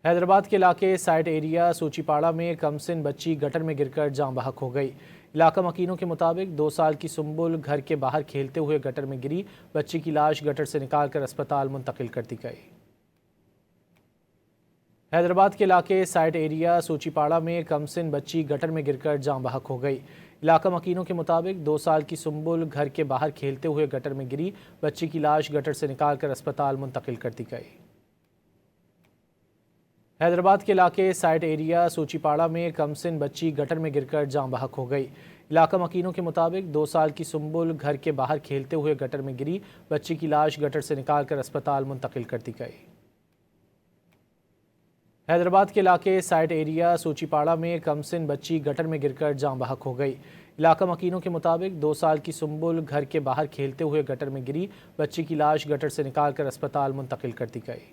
حیدرآباد کے علاقے site area سوچی پاڑا میں کم سن بچی گٹر میں گر کر جاں بحق ہو گئی۔ علاقہ مکینوں کے مطابق 2 سال کی سنبل گھر کے باہر کھیلتے ہوئے گٹر میں گری۔ بچی کی لاش گٹر سے نکال کر اسپتال منتقل کر دی گئی۔ حیدرآباد کے علاقے سائٹ ایریا سوچی پاڑا میں کم سن بچی گٹر میں گر کر جاں بحق ہو گئی۔ علاقہ مکینوں کے مطابق 2 سال کی سنبل گھر کے باہر کھیلتے ہوئے گٹر میں گری۔ بچی کی لاش گٹر سے نکال کر اسپتال منتقل کر دی گئی۔ حیدرآباد کے علاقے سائٹ ایریا سوچی پاڑا میں کم سن بچی گٹر میں گر کر جاں بحق ہو گئی۔ علاقہ مکینوں کے مطابق 2 سال کی سنبل گھر کے باہر کھیلتے ہوئے گٹر میں گری۔ بچی کی لاش گٹر سے نکال کر اسپتال منتقل کر دی گئی۔ حیدرآباد کے علاقے سائٹ ایریا سوچی پاڑا میں کم سن بچی گٹر میں گر کر جاں بحق ہو گئی۔ علاقہ مکینوں کے مطابق 2 سال کی سنبل گھر کے باہر کھیلتے ہوئے گٹر میں گری۔ بچی کی لاش گٹر سے نکال کر اسپتال منتقل کر دی گئی۔